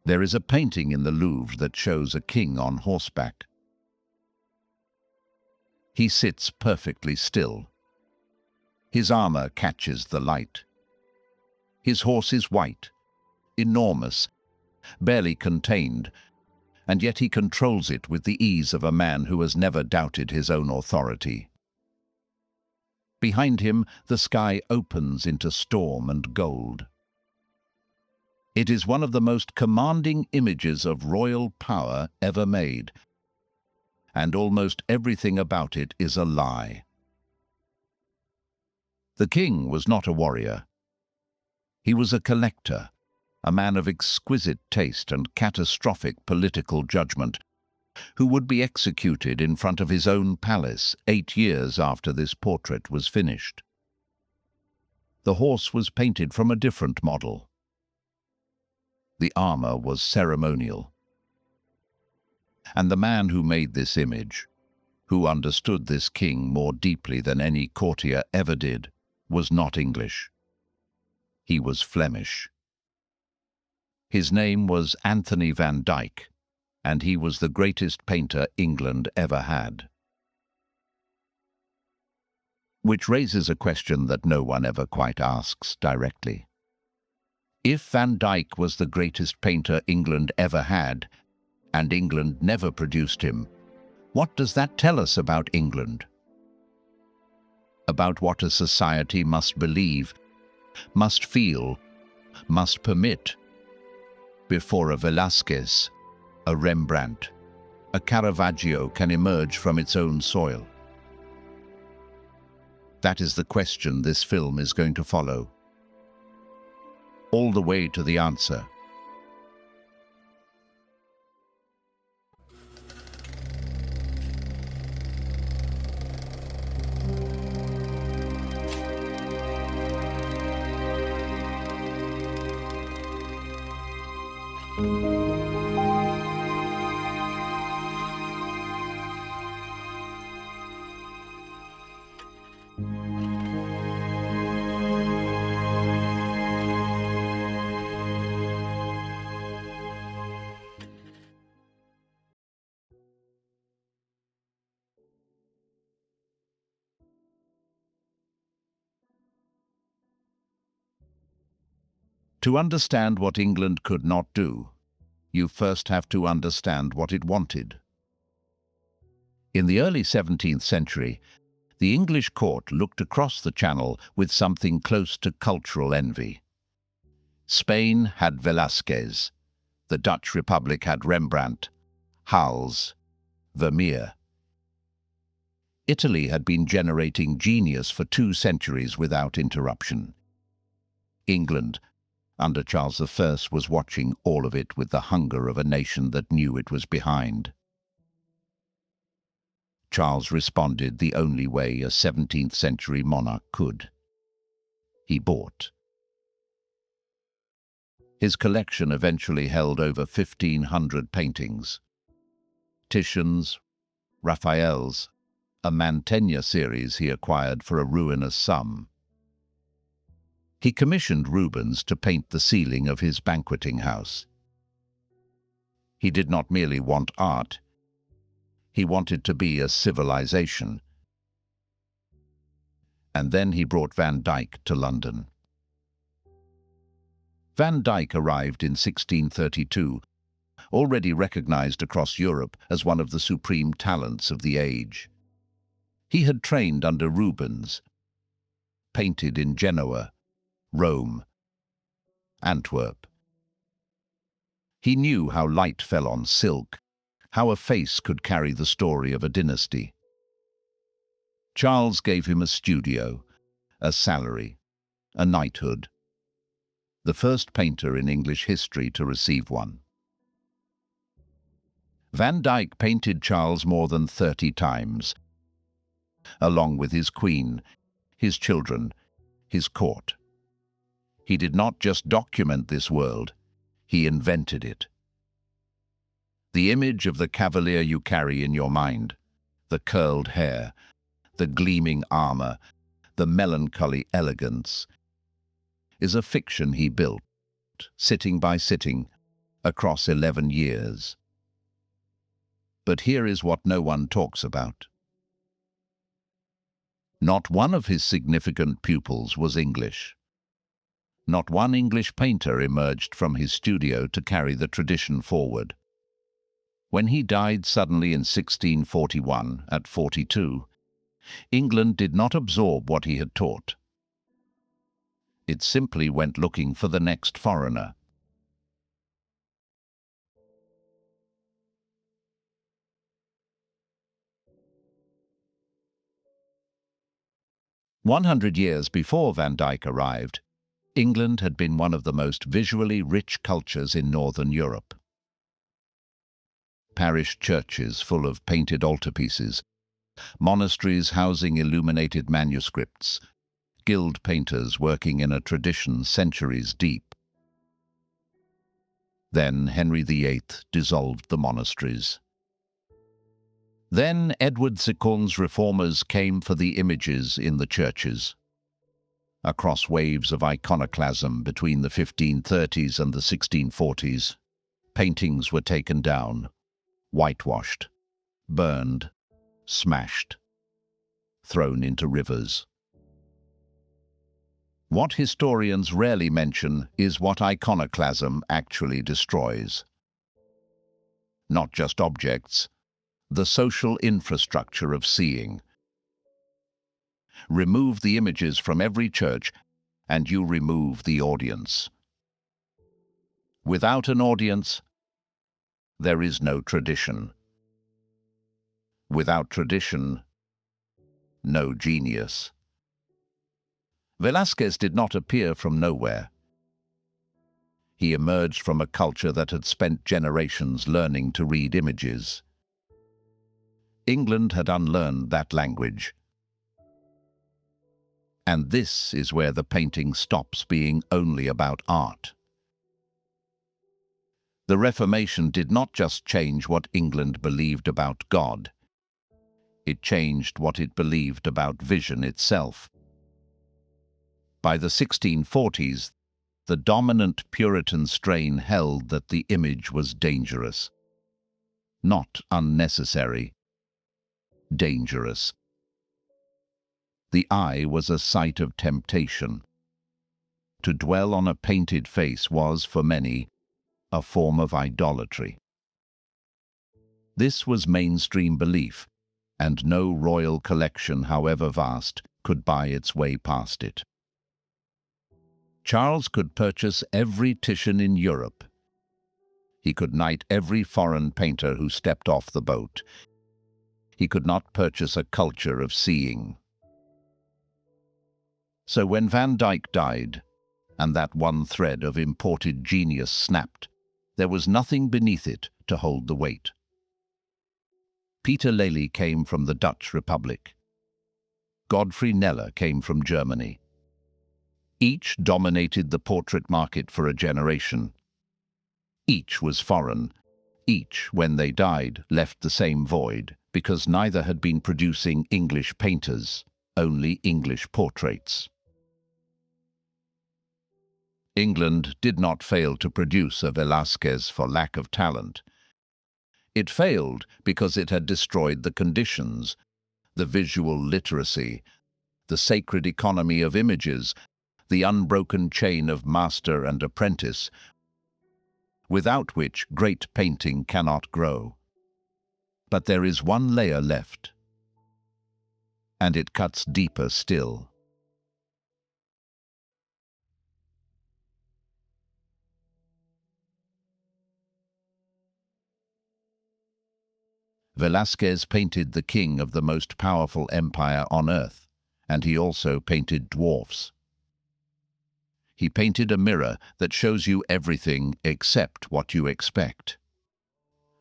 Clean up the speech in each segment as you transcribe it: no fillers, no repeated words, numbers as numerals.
There is a painting in the Louvre that shows a king on horseback. He sits perfectly still. His armor catches the light. His horse is white, enormous, barely contained, and yet he controls it with the ease of a man who has never doubted his own authority. Behind him, the sky opens into storm and gold. It is one of the most commanding images of royal power ever made, and almost everything about it is a lie. The king was not a warrior. He was a collector, a man of exquisite taste and catastrophic political judgment, who would be executed in front of his own palace 8 years after this portrait was finished. The horse was painted from a different model. The armor was ceremonial. And the man who made this image, who understood this king more deeply than any courtier ever did, was not English. He was Flemish. His name was Anthony van Dyck, and he was the greatest painter England ever had. Which raises a question that no one ever quite asks directly. If Van Dyck was the greatest painter England ever had, and England never produced him, what does that tell us about England? About what a society must believe, must feel, must permit, before a Velázquez, a Rembrandt, a Caravaggio can emerge from its own soil. That is the question this film is going to follow. All the way to the answer. To understand what England could not do, you first have to understand what it wanted. In the early 17th century, the English court looked across the Channel with something close to cultural envy. Spain had Velázquez, the Dutch Republic had Rembrandt, Hals, Vermeer. Italy had been generating genius for 2 centuries without interruption. England, under Charles I, was watching all of it with the hunger of a nation that knew it was behind. Charles responded the only way a 17th century monarch could. He bought. His collection eventually held over 1,500 paintings. Titian's, Raphael's, a Mantegna series he acquired for a ruinous sum. He commissioned Rubens to paint the ceiling of his banqueting house. He did not merely want art. He wanted to be a civilization. And then he brought Van Dyck to London. Van Dyck arrived in 1632, already recognized across Europe as one of the supreme talents of the age. He had trained under Rubens, painted in Genoa, Rome, Antwerp. He knew how light fell on silk, how a face could carry the story of a dynasty. Charles gave him a studio, a salary, a knighthood. The first painter in English history to receive one. Van Dyck painted Charles more than 30 times, along with his queen, his children, his court. He did not just document this world, he invented it. The image of the cavalier you carry in your mind, the curled hair, the gleaming armor, the melancholy elegance, is a fiction he built, sitting by sitting, across 11 years. But here is what no one talks about. Not one of his significant pupils was English. Not one English painter emerged from his studio to carry the tradition forward. When he died suddenly in 1641, at 42, England did not absorb what he had taught. It simply went looking for the next foreigner. "100 years before Van Dyck arrived, England had been one of the most visually rich cultures in Northern Europe. Parish churches full of painted altarpieces, monasteries housing illuminated manuscripts, guild painters working in a tradition centuries deep. Then Henry VIII dissolved the monasteries. Then Edward II's reformers came for the images in the churches. Across waves of iconoclasm between the 1530s and the 1640s, paintings were taken down, whitewashed, burned, smashed, thrown into rivers. What historians rarely mention is what iconoclasm actually destroys. Not just objects, the social infrastructure of seeing. Remove the images from every church, and you remove the audience. Without an audience, there is no tradition. Without tradition, no genius. Velázquez did not appear from nowhere. He emerged from a culture that had spent generations learning to read images. England had unlearned that language. And this is where the painting stops being only about art. The Reformation did not just change what England believed about God. It changed what it believed about vision itself. By the 1640s, the dominant Puritan strain held that the image was dangerous. Not unnecessary. Dangerous. The eye was a site of temptation. To dwell on a painted face was, for many, a form of idolatry. This was mainstream belief, and no royal collection, however vast, could buy its way past it. Charles could purchase every Titian in Europe. He could knight every foreign painter who stepped off the boat. He could not purchase a culture of seeing. So when Van Dyck died, and that one thread of imported genius snapped, there was nothing beneath it to hold the weight. Peter Lely came from the Dutch Republic. Godfrey Kneller came from Germany. Each dominated the portrait market for a generation. Each was foreign. Each, when they died, left the same void, because neither had been producing English painters, only English portraits. England did not fail to produce a Velázquez for lack of talent. It failed because it had destroyed the conditions, the visual literacy, the sacred economy of images, the unbroken chain of master and apprentice, without which great painting cannot grow. But there is one layer left, and it cuts deeper still. Velázquez painted the king of the most powerful empire on earth, and he also painted dwarfs. He painted a mirror that shows you everything except what you expect.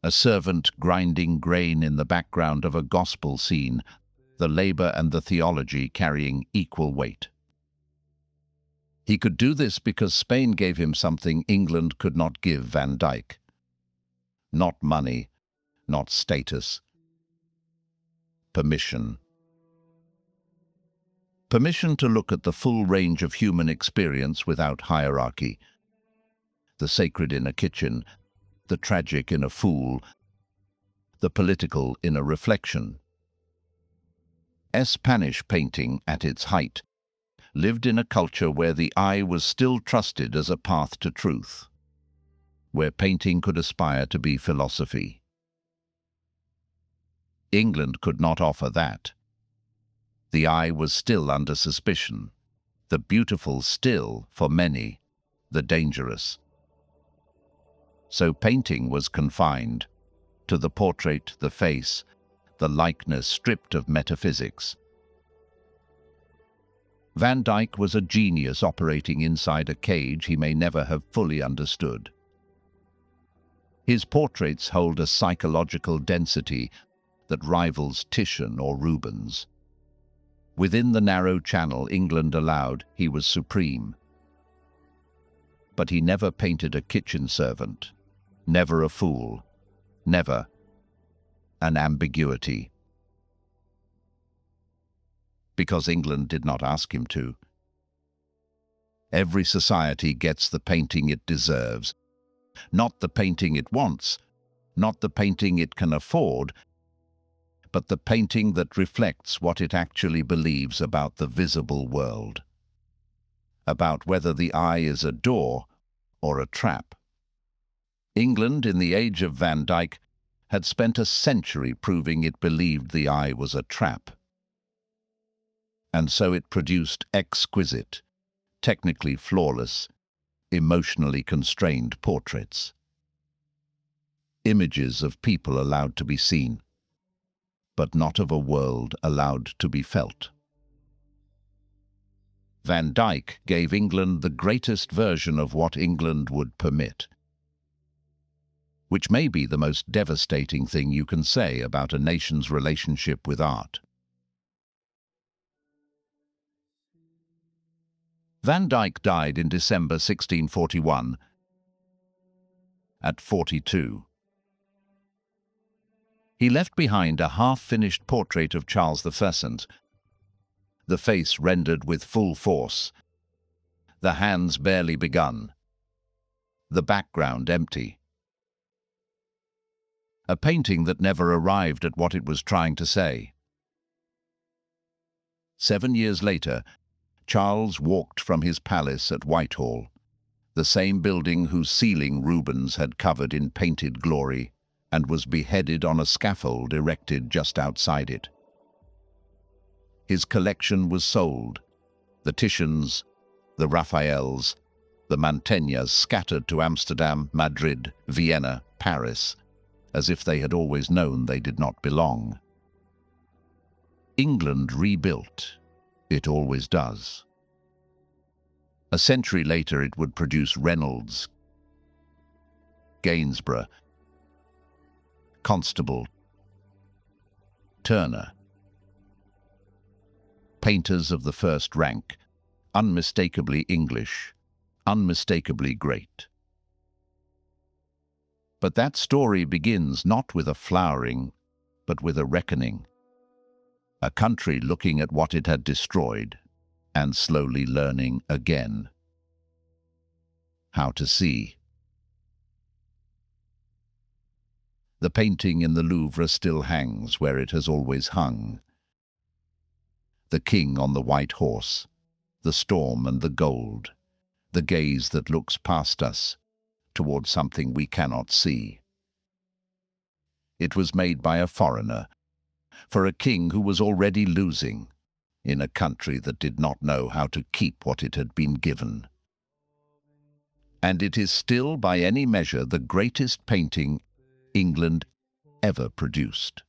A servant grinding grain in the background of a gospel scene, the labor and the theology carrying equal weight. He could do this because Spain gave him something England could not give Van Dyck. Not money, not status. Permission. Permission to look at the full range of human experience without hierarchy. The sacred in a kitchen, the tragic in a fool, the political in a reflection. Spanish painting, at its height, lived in a culture where the eye was still trusted as a path to truth, where painting could aspire to be philosophy. England could not offer that. The eye was still under suspicion, the beautiful still, for many, the dangerous. So painting was confined to the portrait, the face, the likeness stripped of metaphysics. Van Dyck was a genius operating inside a cage he may never have fully understood. His portraits hold a psychological density that rivals Titian or Rubens. Within the narrow channel England allowed, he was supreme. But he never painted a kitchen servant, never a fool, never an ambiguity. Because England did not ask him to. Every society gets the painting it deserves, not the painting it wants, not the painting it can afford, but the painting that reflects what it actually believes about the visible world, about whether the eye is a door or a trap. England, in the age of Van Dyck, had spent a century proving it believed the eye was a trap. And so it produced exquisite, technically flawless, emotionally constrained portraits. Images of people allowed to be seen, but not of a world allowed to be felt. Van Dyck gave England the greatest version of what England would permit, which may be the most devastating thing you can say about a nation's relationship with art. Van Dyck died in December 1641, at 42. He left behind a half-finished portrait of Charles I, the face rendered with full force, the hands barely begun, the background empty. A painting that never arrived at what it was trying to say. 7 years later, Charles walked from his palace at Whitehall, the same building whose ceiling Rubens had covered in painted glory, and was beheaded on a scaffold erected just outside it. His collection was sold, the Titians, the Raphaels, the Mantegnas scattered to Amsterdam, Madrid, Vienna, Paris, as if they had always known they did not belong. England rebuilt. It always does. A century later it would produce Reynolds, Gainsborough, Constable, Turner. Painters of the first rank, unmistakably English, unmistakably great. But that story begins not with a flowering, but with a reckoning. A country looking at what it had destroyed and slowly learning again how to see. The painting in the Louvre still hangs where it has always hung. The king on the white horse, the storm and the gold, the gaze that looks past us toward something we cannot see. It was made by a foreigner, for a king who was already losing, in a country that did not know how to keep what it had been given. And it is still, by any measure, the greatest painting England ever produced.